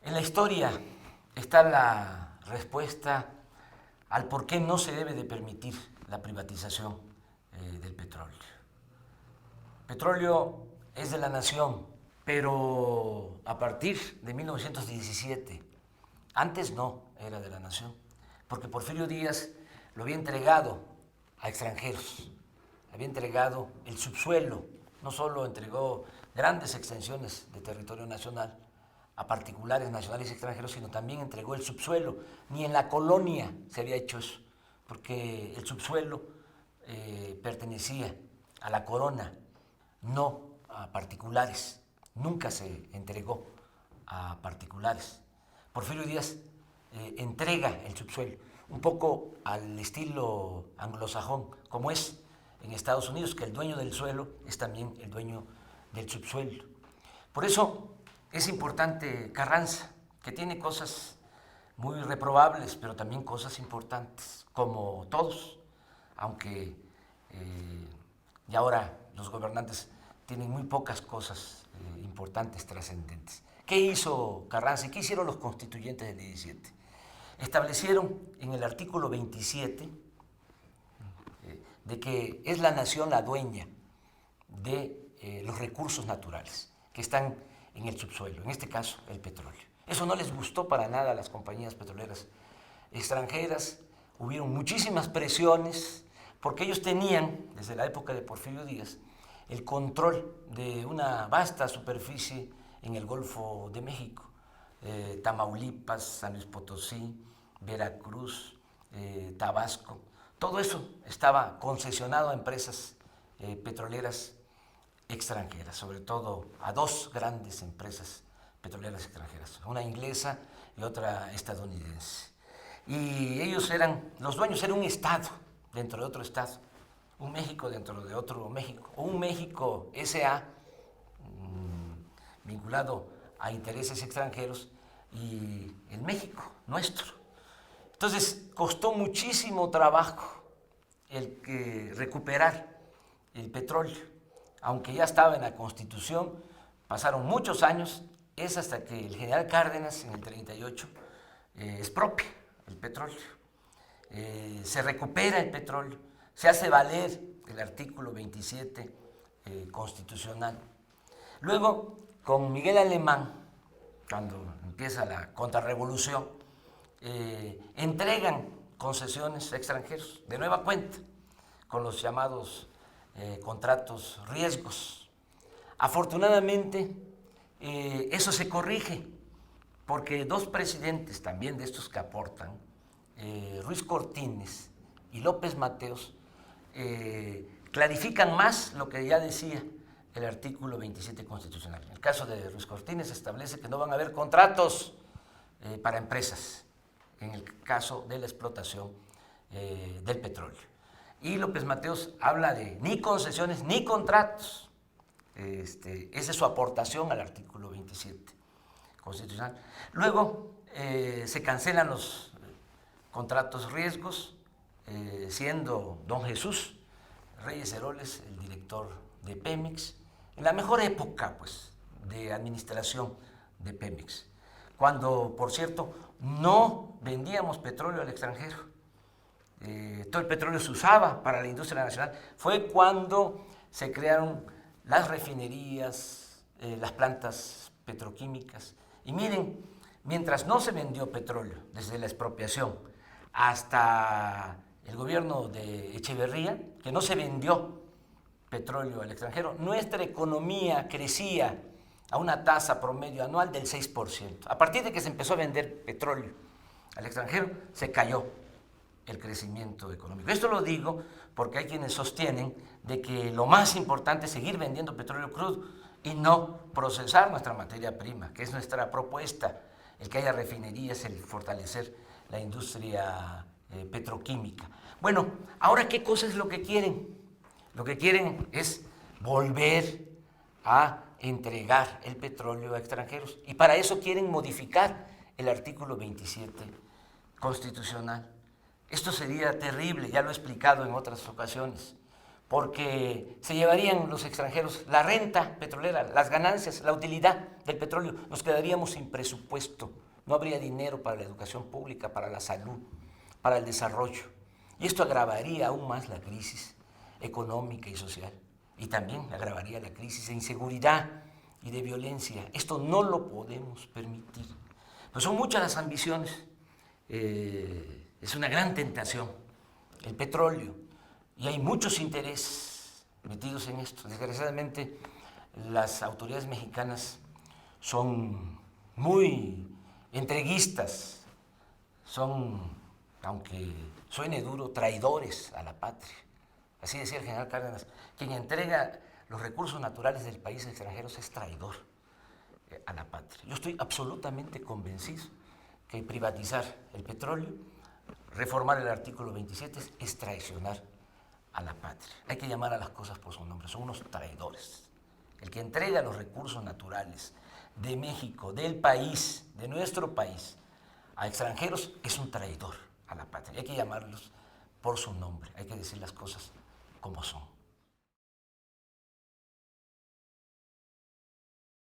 En la historia está la respuesta al por qué no se debe de permitir la privatización del petróleo. El petróleo es de la nación, pero a partir de 1917, antes no era de la nación, porque Porfirio Díaz lo había entregado a extranjeros, había entregado el subsuelo, no solo entregó grandes extensiones de territorio nacional a particulares nacionales y extranjeros, sino también entregó el subsuelo. Ni en la colonia se había hecho eso, porque el subsuelo pertenecía a la corona, no a particulares. Nunca se entregó a particulares. Porfirio Díaz entrega el subsuelo, un poco al estilo anglosajón, como es en Estados Unidos, que el dueño del suelo es también el dueño del subsuelo. Por eso es importante Carranza, que tiene cosas muy reprobables, pero también cosas importantes, como todos, aunque y ahora los gobernantes tienen muy pocas cosas importantes, trascendentes. ¿Qué hizo Carranza y qué hicieron los constituyentes del 17? Establecieron en el artículo 27 de que es la nación la dueña de los recursos naturales que están en el subsuelo, en este caso el petróleo. Eso no les gustó para nada a las compañías petroleras extranjeras, hubieron muchísimas presiones, porque ellos tenían, desde la época de Porfirio Díaz, el control de una vasta superficie en el Golfo de México, Tamaulipas, San Luis Potosí, Veracruz, Tabasco. Todo eso estaba concesionado a empresas petroleras extranjeras, sobre todo a dos grandes empresas petroleras extranjeras, una inglesa y otra estadounidense. Y ellos eran, los dueños eran un estado dentro de otro estado, un México dentro de otro México, o un México S.A. Vinculado a intereses extranjeros y el México nuestro. Entonces costó muchísimo trabajo el que recuperar el petróleo, aunque ya estaba en la Constitución, pasaron muchos años, es hasta que el general Cárdenas en el 38 expropia el petróleo, se recupera el petróleo, se hace valer el artículo 27 constitucional. Luego, con Miguel Alemán, cuando empieza la contrarrevolución, entregan concesiones a extranjeros de nueva cuenta, con los llamados contratos riesgos. Afortunadamente, eso se corrige, porque dos presidentes también de estos que aportan, Ruiz Cortines y López Mateos, clarifican más lo que ya decía el artículo 27 constitucional. En el caso de Ruiz Cortines establece que no van a haber contratos para empresas en el caso de la explotación del petróleo. Y López Mateos habla de ni concesiones ni contratos. Esa es su aportación al artículo 27 constitucional. Luego se cancelan los contratos riesgos, siendo don Jesús Reyes Heroles el director de Pemex, en la mejor época pues, de administración de Pemex, cuando, por cierto, no vendíamos petróleo al extranjero. Todo el petróleo se usaba para la industria nacional. Fue cuando se crearon las refinerías, las plantas petroquímicas. Y miren, mientras no se vendió petróleo desde la expropiación hasta el gobierno de Echeverría, que no se vendió petróleo al extranjero, nuestra economía crecía a una tasa promedio anual del 6%. A partir de que se empezó a vender petróleo al extranjero, se cayó el crecimiento económico. Esto lo digo porque hay quienes sostienen de que lo más importante es seguir vendiendo petróleo crudo y no procesar nuestra materia prima, que es nuestra propuesta, el que haya refinerías, el fortalecer la industria petroquímica. Bueno, ahora, ¿qué cosa es lo que quieren? Lo que quieren es volver a entregar el petróleo a extranjeros y para eso quieren modificar el artículo 27 constitucional. Esto sería terrible, ya lo he explicado en otras ocasiones, porque se llevarían los extranjeros la renta petrolera, las ganancias, la utilidad del petróleo. Nos quedaríamos sin presupuesto, no habría dinero para la educación pública, para la salud, para el desarrollo. Y esto agravaría aún más la crisis económica y social. Y también agravaría la crisis de inseguridad y de violencia. Esto no lo podemos permitir. Pues son muchas las ambiciones. Es una gran tentación el petróleo y hay muchos intereses metidos en esto. Desgraciadamente, las autoridades mexicanas son muy entreguistas, son, aunque suene duro, traidores a la patria. Así decía el general Cárdenas, quien entrega los recursos naturales del país a extranjeros es traidor a la patria. Yo estoy absolutamente convencido que privatizar el petróleo, reformar el artículo 27 es traicionar a la patria. Hay que llamar a las cosas por su nombre, son unos traidores. El que entrega los recursos naturales de México, del país, de nuestro país, a extranjeros es un traidor a la patria. Hay que llamarlos por su nombre, hay que decir las cosas como son.